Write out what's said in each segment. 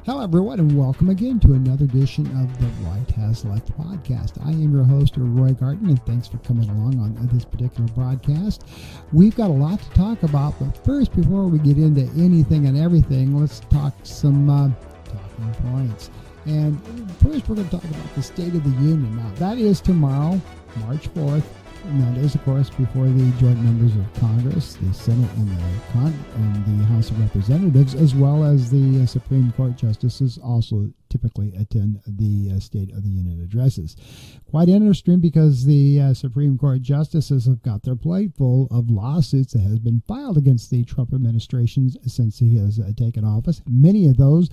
Hello, everyone, and welcome again to another edition of the Right Has Left podcast. I am your host, Roy Garten, and thanks for coming along on this particular broadcast. We've got a lot to talk about, but first, before we get into anything and everything, let's talk some talking points. And first, we're going to talk about the State of the Union. Now, that is tomorrow, March 4th. And that is, of course, before the joint members of Congress, the Senate and the House of Representatives, as well as the Supreme Court justices, also typically attend the State of the Union addresses. Quite interesting because the Supreme Court justices have got their plate full of lawsuits that has been filed against the Trump administration since he has taken office, many of those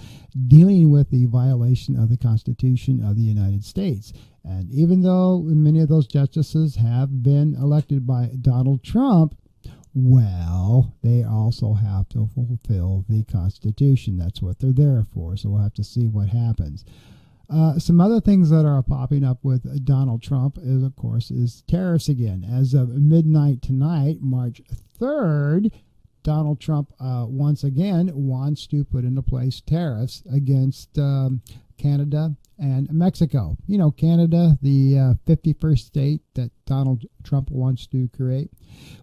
dealing with the violation of the Constitution of the United States. And even though many of those justices have been elected by Donald Trump, well, they also have to fulfill the Constitution. That's what they're there for. So we'll have to see what happens. Some other things that are popping up with Donald Trump is, of course, is tariffs again. As of midnight tonight, March 3rd, Donald Trump once again wants to put into place tariffs against Canada and Mexico. You know, Canada, the 51st state that Donald Trump wants to create.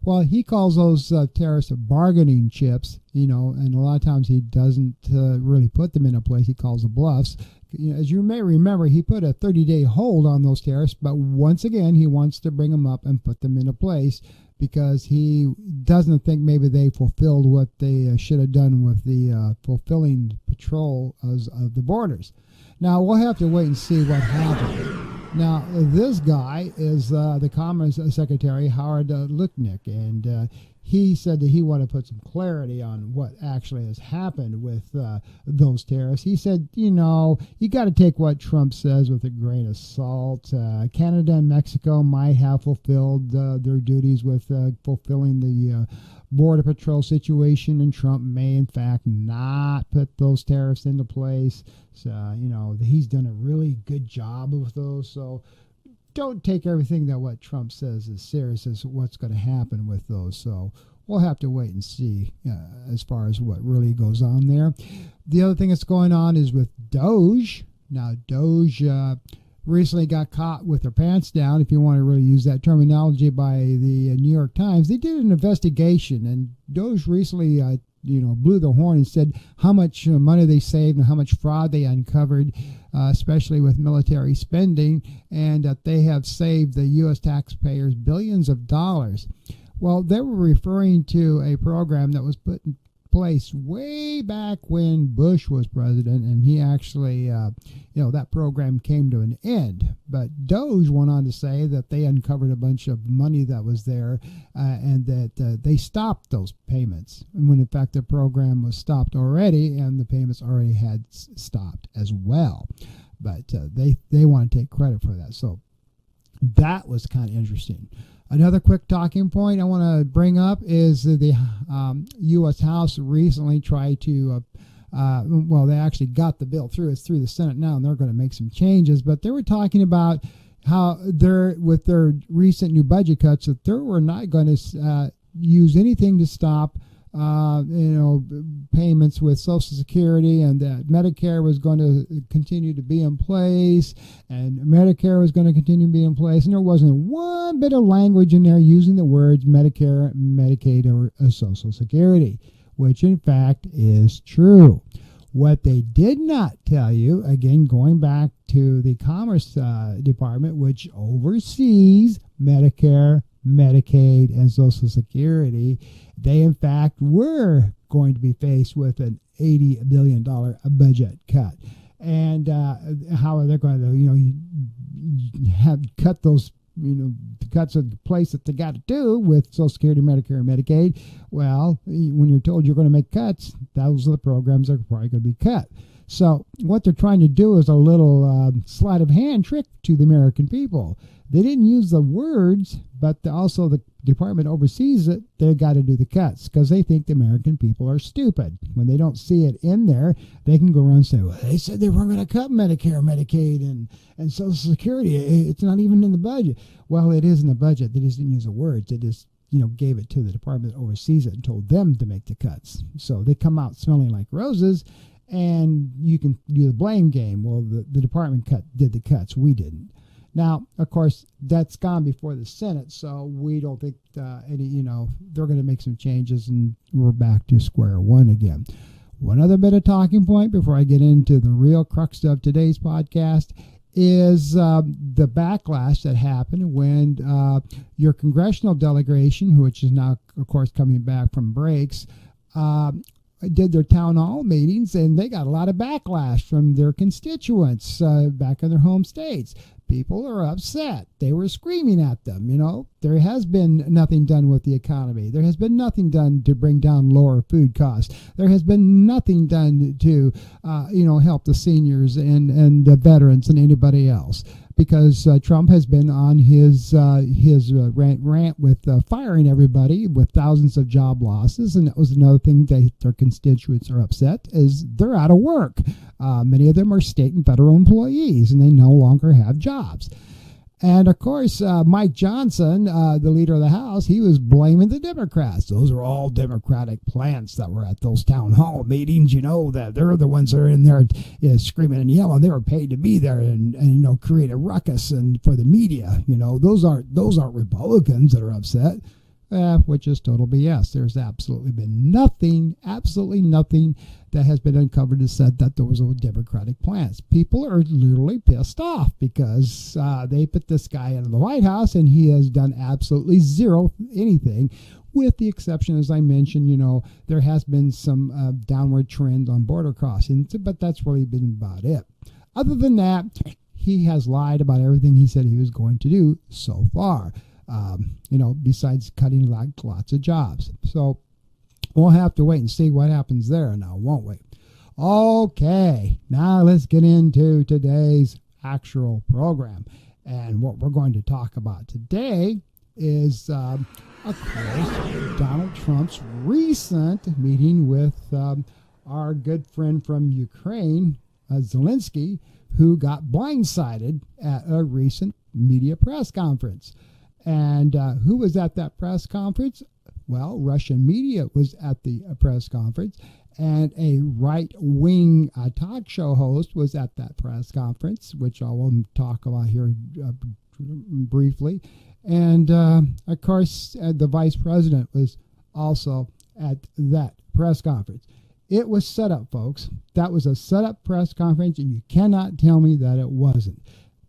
Well, he calls those tariffs bargaining chips, you know, and a lot of times he doesn't really put them in a place. He calls them bluffs. You know, as you may remember, he put a 30-day hold on those tariffs, but once again, he wants to bring them up and put them into place because he doesn't think maybe they fulfilled what they should have done with the fulfilling patrol of the borders. Now, we'll have to wait and see what happens. Now, this guy is the Commerce Secretary, Howard Lutnick, and he said that he wanted to put some clarity on what actually has happened with those tariffs. He said, you know, you got to take what Trump says with a grain of salt. Canada and Mexico might have fulfilled their duties with fulfilling the Border Patrol situation, and Trump may, in fact, not put those tariffs into place. So, you know, he's done a really good job with those. So don't take everything that what Trump says as serious as what's going to happen with those. So we'll have to wait and see as far as what really goes on there. The other thing that's going on is with Doge. Now, Doge recently got caught with their pants down, if you want to really use that terminology, by the New York Times. They did an investigation, and Doge recently blew their horn and said how much money they saved and how much fraud they uncovered, especially with military spending, and that they have saved the U.S. taxpayers billions of dollars. Well, they were referring to a program that was put in place way back when Bush was president, and he actually, that program came to an end. But Doge went on to say that they uncovered a bunch of money that was there, and that they stopped those payments, and when in fact the program was stopped already, and the payments already had stopped as well. But they want to take credit for that. So that was kind of interesting. Another quick talking point I want to bring up is the U.S. House recently tried to, they actually got the bill through. It's through the Senate now, and they're going to make some changes. But they were talking about how with their recent new budget cuts, that they were not going to use anything to stop payments with Social Security, and that Medicare was going to continue to be in place, and Medicare was going to continue to be in place, and there wasn't one bit of language in there using the words Medicare, Medicaid, or Social Security, which in fact is true. What they did not tell you, again, going back to the Commerce Department, which oversees Medicare, Medicaid, and Social Security, they in fact were going to be faced with an $80 billion budget cut. And how are they going to, have cut those, cuts in place that they got to do with Social Security, Medicare, and Medicaid? Well, when you're told you're going to make cuts, those are the programs that are probably going to be cut. So what they're trying to do is a little sleight of hand trick to the American people. They didn't use the words, but also the department oversees it. They got to do the cuts because they think the American people are stupid. When they don't see it in there, they can go around and say, well, they said they weren't going to cut Medicare, Medicaid, and Social Security. It's not even in the budget. Well, it is in the budget. They just didn't use the words. They just gave it to the department that oversees it and told them to make the cuts. So they come out smelling like roses. and you can do the blame game. Well, the department did the cuts. We didn't. Now, of course, that's gone before the Senate, so we don't think they're going to make some changes, and we're back to square one again. One other bit of talking point before I get into the real crux of today's podcast is the backlash that happened when your congressional delegation, which is now, of course, coming back from breaks, did their town hall meetings, and they got a lot of backlash from their constituents back in their home states. People are upset. They were screaming at them. There has been nothing done with the economy. There has been nothing done to bring down lower food costs. There has been nothing done to, help the seniors and the veterans and anybody else. Because Trump has been on his rant with firing everybody with thousands of job losses, and that was another thing that their constituents are upset is they're out of work. Many of them are state and federal employees, and they no longer have jobs. And of course, Mike Johnson, the leader of the House, he was blaming the Democrats. Those are all Democratic plants that were at those town hall meetings. That they're the ones that are in there screaming and yelling. They were paid to be there and create a ruckus and for the media. Those aren't Republicans that are upset. Which is total BS. There's absolutely nothing that has been uncovered that said that there was a Democratic plans. People are literally pissed off because they put this guy into the White House and he has done absolutely zero anything, with the exception, as I mentioned, there has been some downward trend on border crossings, but that's really been about it. Other than that, he has lied about everything he said he was going to do so far. Besides cutting lots of jobs. So we'll have to wait and see what happens there now, won't we? Okay, now let's get into today's actual program. And what we're going to talk about today is, of course, Donald Trump's recent meeting with our good friend from Ukraine, Zelensky, who got blindsided at a recent media press conference. And who was at that press conference? Well, Russian media was at the press conference, and a right-wing talk show host was at that press conference, which I will talk about here briefly. And, of course, the vice president was also at that press conference. It was set up, folks. That was a set-up press conference, and you cannot tell me that it wasn't.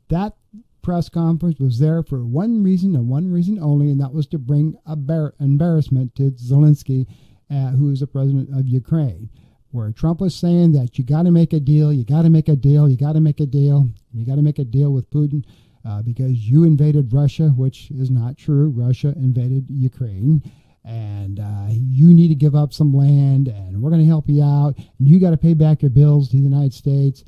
That press conference was there for one reason and one reason only, and that was to bring embarrassment to Zelensky, who is the president of Ukraine, where Trump was saying that you got to make a deal, you got to make a deal, you got to make a deal, you got to make a deal with Putin because you invaded Russia, which is not true. Russia invaded Ukraine, and you need to give up some land, and we're going to help you out, and you got to pay back your bills to the United States.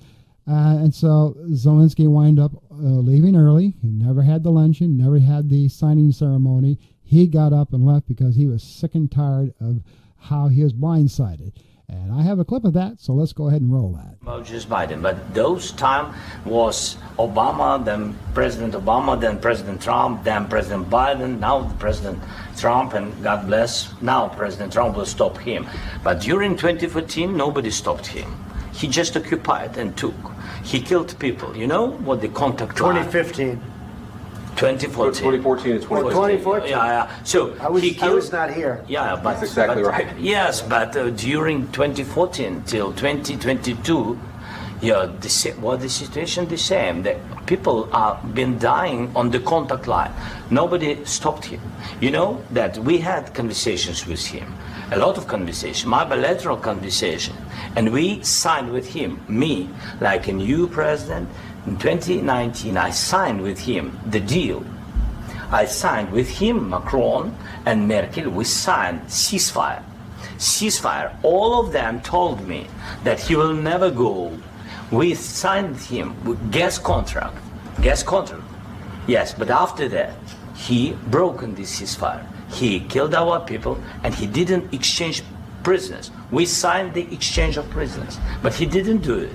And so Zelensky wound up leaving early. He never had the luncheon, never had the signing ceremony. He got up and left because he was sick and tired of how he was blindsided. And I have a clip of that, so let's go ahead and roll that. Just Biden, but those time was Obama, then President Obama, then President Trump, then President Biden, now President Trump, and God bless, now President Trump will stop him. But during 2014, nobody stopped him. He just occupied and took. He killed people. You know what the contact 2015. 2014. 2014 and 2014. 2014. Yeah. So I was not here. Yeah, but that's exactly right. Yes, but during 2014 till 2022, the situation the same. The people have been dying on the contact line. Nobody stopped him. You know that we had conversations with him. A lot of conversation, my bilateral conversation, and we signed with him, me, like a new president. In 2019, I signed with him the deal. I signed with him, Macron and Merkel, we signed ceasefire. Ceasefire, all of them told me that he will never go. We signed with him with gas contract. Yes, but after that, he broken this ceasefire. He killed our people, and he didn't exchange prisoners. We signed the exchange of prisoners, but he didn't do it.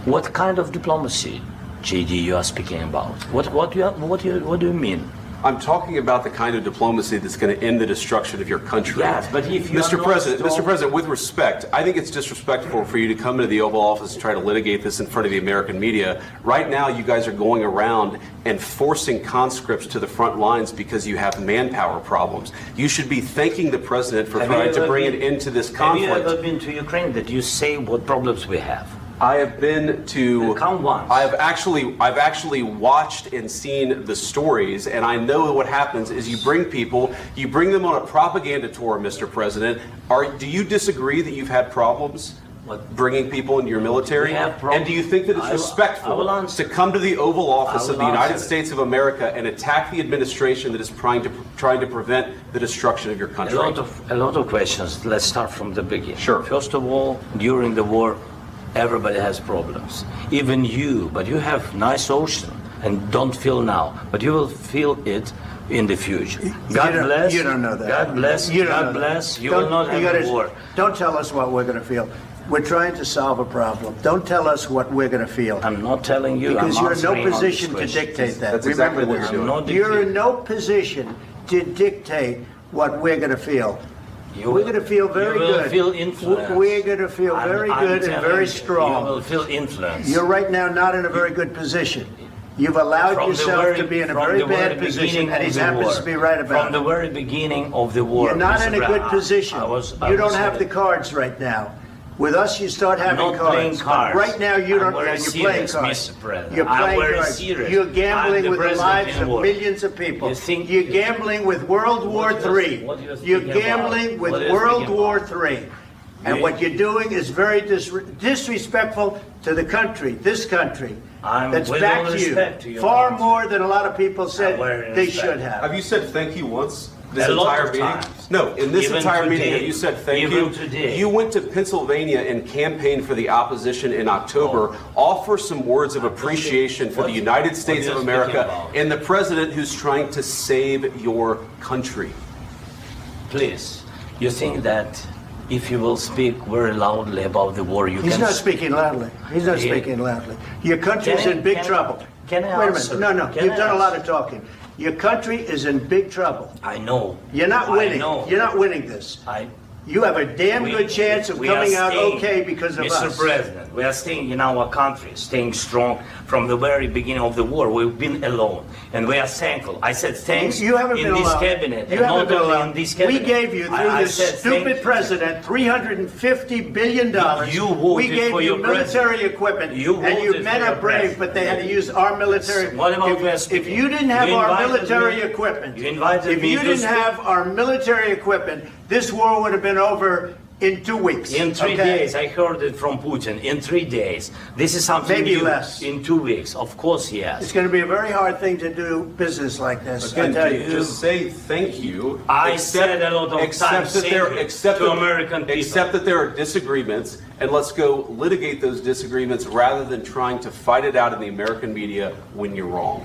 What kind of diplomacy, JD, you are speaking about? What do you mean? I'm talking about the kind of diplomacy that's going to end the destruction of your country. Yes, but if you Mr. President, with respect, I think it's disrespectful for you to come into the Oval Office and try to litigate this in front of the American media. Right now, you guys are going around and forcing conscripts to the front lines because you have manpower problems. You should be thanking the president for trying to bring an end to this conflict. Have you ever been to Ukraine? Did you say what problems we have? I have been to. Count once. I've actually watched and seen the stories, and I know what happens is you bring them on a propaganda tour, Mr. President. Do you disagree that you've had problems bringing people into your military? And do you think that it's respectful to come to the Oval Office of the United States of America and attack the administration that is trying to prevent the destruction of your country? A lot of questions. Let's start from the beginning. Sure. First of all, during the war, everybody has problems, even you, but you have nice ocean and don't feel now, but you will feel it in the future. God bless. You don't know that. God bless. You God bless. You will not have a war. Don't tell us what we're going to feel. We're trying to solve a problem. Don't tell us what we're going to feel. I'm not telling you. Because I'm you're in no answering position all to these dictate that. That's exactly Remember what this. you're doing. You're in no position to dictate what we're going to feel. We're going to feel very good. You will feel influence. We're going to feel very good and very strong. You will feel influence. You're right now not in a very good position. You've allowed yourself to be in a very bad position, and he happens to be right about it. From the very beginning of the war. You're not in a good position. You don't have the cards right now. With us, you start having I'm not playing cards. Right now, you don't. You're playing cards. Mr. President. You're playing cards. Serious. You're gambling with the lives of war. millions of people. You're gambling with World War III. You're gambling with World War III. And what you're doing is very disrespectful to the country, this country. That's back to you. Far more than a lot of people said they should have. Have you said thank you once? This entire meeting? No, in this entire meeting, have you said thank you? Today. You went to Pennsylvania and campaigned for the opposition in October. Offer some words of appreciation for the United States of America and the president who's trying to save your country. Please, you think that if you will speak very loudly about the war, you can... He's not speaking loudly. He's not speaking loudly. Your country's in big trouble. Can I Wait a answer? minute. No. You've done a lot of talking. Your country is in big trouble. I know. You're not winning. I know. You're not winning this. You have a damn good chance of coming out okay because of us. Mr. President, we are staying in our country, staying strong from the very beginning of the war. We've been alone, and we are thankful. I said thanks you haven't in been this alone. cabinet. You haven't been alone. In this cabinet. We gave you, through this stupid president, $350 billion. You voted we gave for you your military equipment, and your men are brave, but they had to use our military. What about if you didn't have our military equipment, if you didn't have our military equipment, this war would have been over in 2 weeks. In 3 days, I heard it from Putin. In 3 days, this is something maybe new. Less. In 2 weeks, of course, yes. It's going to be a very hard thing to do business like this. Again, I tell you, just say thank you. I said a lot of times to American people. Except that there are disagreements, and let's go litigate those disagreements rather than trying to fight it out in the American media when you're wrong.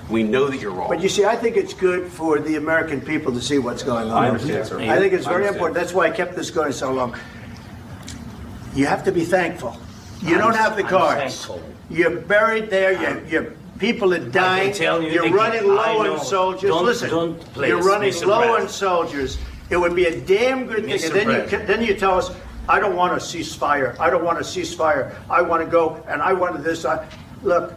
We know that you're wrong. But you see, I think it's good for the American people to see what's going on. I understand, sir. I think it's very important. That's why I kept this going so long. You have to be thankful. You don't have the cards. You're buried there. Your people are dying. You're running low on soldiers. Listen, you're running low on soldiers. It would be a damn good thing. And then you tell us, I don't want a ceasefire. I don't want a ceasefire. I want to go, and I want this. Look.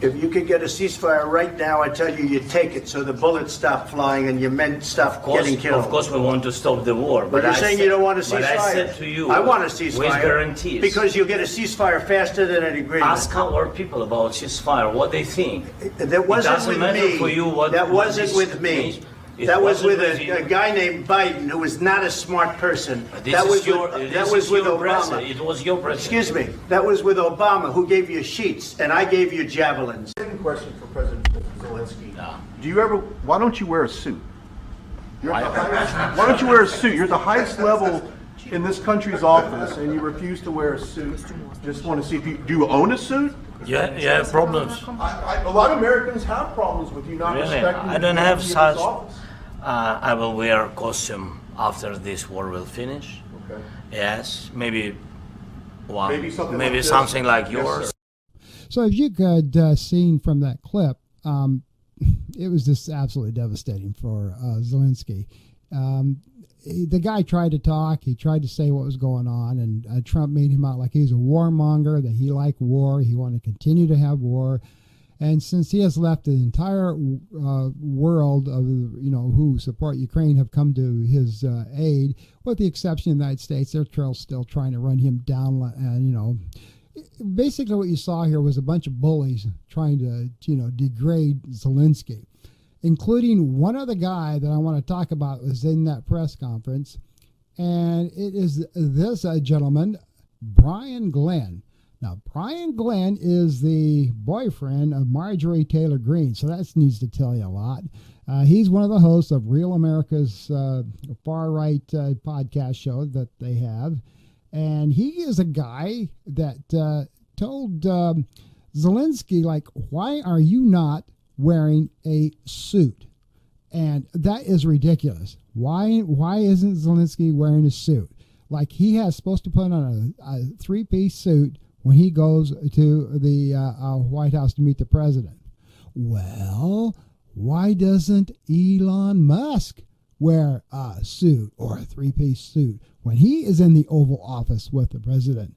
If you could get a ceasefire right now, I tell you, you take it so the bullets stop flying and your men stop getting killed. Of course, we want to stop the war. But you're saying you don't want a ceasefire. But I said to you, I want a ceasefire. With guarantees. Because you'll get a ceasefire faster than an agreement. Ask our people about ceasefire, what they think. That wasn't with me. For you what that wasn't with me. That was with a guy named Biden, who was not a smart person. That was with Obama. It was your president. Excuse me. That was with Obama, who gave you sheets, and I gave you javelins. Second question for President Zelensky. No. Why don't you wear a suit? Why don't you wear a suit? You're at the highest level in this country's office, and you refuse to wear a suit. Just want to see if do you own a suit? Yeah, you have problems. A lot of Americans have problems with you not respecting I don't have such. office. I will wear costume after this war will finish. Okay. Yes, maybe one. Maybe something like yours. Yes, so as you could seen from that clip, it was just absolutely devastating for Zelensky. The guy tried to talk. He tried to say what was going on, and Trump made him out like he's a warmonger, that he liked war. He wanted to continue to have war. And since he has left, the entire world of, who support Ukraine have come to his aid, with the exception of the United States. They're still trying to run him down, Basically what you saw here was a bunch of bullies trying to, degrade Zelensky, including one other guy that I want to talk about was in that press conference. And it is this gentleman, Brian Glenn. Now, Brian Glenn is the boyfriend of Marjorie Taylor Greene, so that needs to tell you a lot. He's one of the hosts of Real America's far-right podcast show that they have. And he is a guy that told Zelensky, like, why are you not wearing a suit? And that is ridiculous. Why isn't Zelensky wearing a suit? Like, he has supposed to put on a three-piece suit when he goes to the White House to meet the president. Well, why doesn't Elon Musk wear a suit or a three-piece suit when he is in the Oval Office with the president?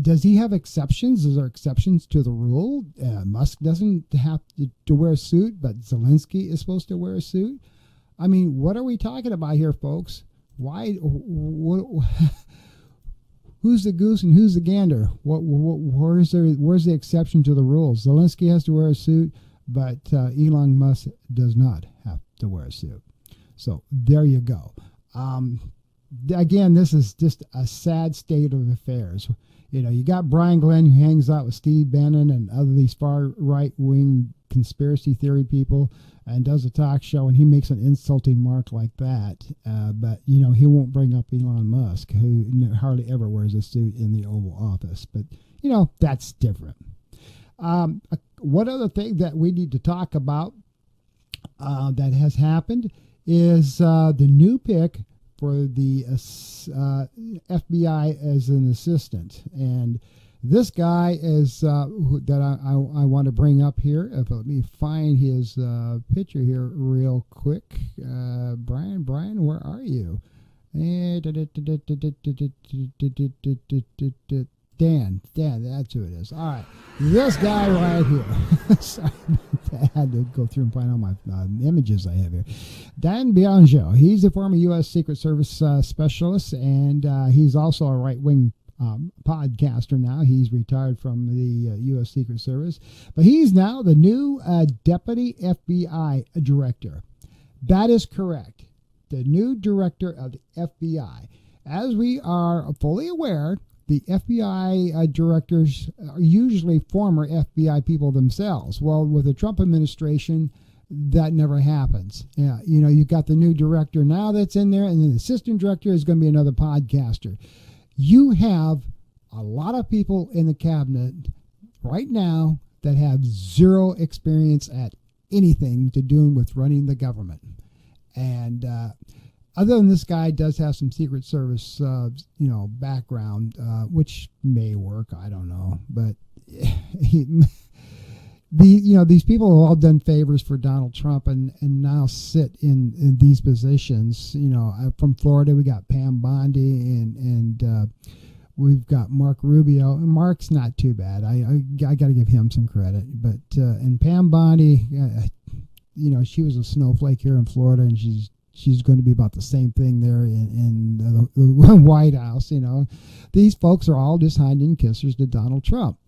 Does he have exceptions? Is there exceptions to the rule? Musk doesn't have to wear a suit, but Zelensky is supposed to wear a suit? I mean, what are we talking about here, folks? Why? Who's the goose and who's the gander? Where's the exception to the rules? Zelensky has to wear a suit, but Elon Musk does not have to wear a suit. So there you go. Again, this is just a sad state of affairs. You got Brian Glenn, who hangs out with Steve Bannon and other these far right-wing conspiracy theory people and does a talk show, and he makes an insulting mark like that. But, he won't bring up Elon Musk, who hardly ever wears a suit in the Oval Office. But, that's different. One other thing that we need to talk about that has happened is the new pick for the FBI as an assistant. And this guy is that I want to bring up here. Let me find his picture here real quick. Brian, where are you? Dan, that's who it is. All right, this guy right here. Sorry, I had to go through and find all my images I have here. Dan Bianco, he's a former U.S. Secret Service specialist, and he's also a right-wing podcaster now. He's retired from the U.S. Secret Service, but he's now the new Deputy FBI Director. That is correct. The new Director of the FBI. As we are fully aware, the FBI directors are usually former FBI people themselves. Well, with the Trump administration, that never happens. Yeah, you've got the new director now that's in there, and then the assistant director is going to be another podcaster. You have a lot of people in the cabinet right now that have zero experience at anything to do with running the government. And other than this guy does have some Secret Service, background, which may work. I don't know, but these people have all done favors for Donald Trump and now sit in these positions. From Florida, we got Pam Bondi and we've got Mark Rubio. And Mark's not too bad. I got to give him some credit. But and Pam Bondi, she was a snowflake here in Florida, and she's going to be about the same thing there in the White House. These folks are all just hiding kissers to Donald Trump.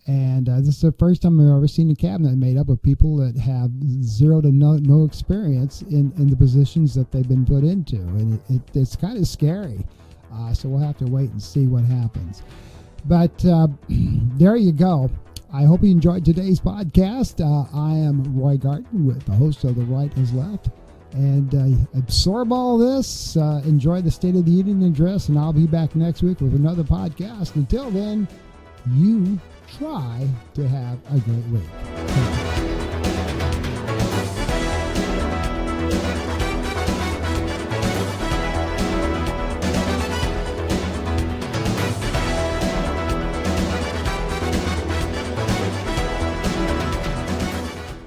And this is the first time I've ever seen a cabinet made up of people that have zero to no experience in the positions that they've been put into. And it's kind of scary. So we'll have to wait and see what happens. But there you go. I hope you enjoyed today's podcast. I am Roy Garten, with the host of The Right Is Left. And absorb all this, enjoy the State of the Union address, and I'll be back next week with another podcast. Until then, you try to have a great week.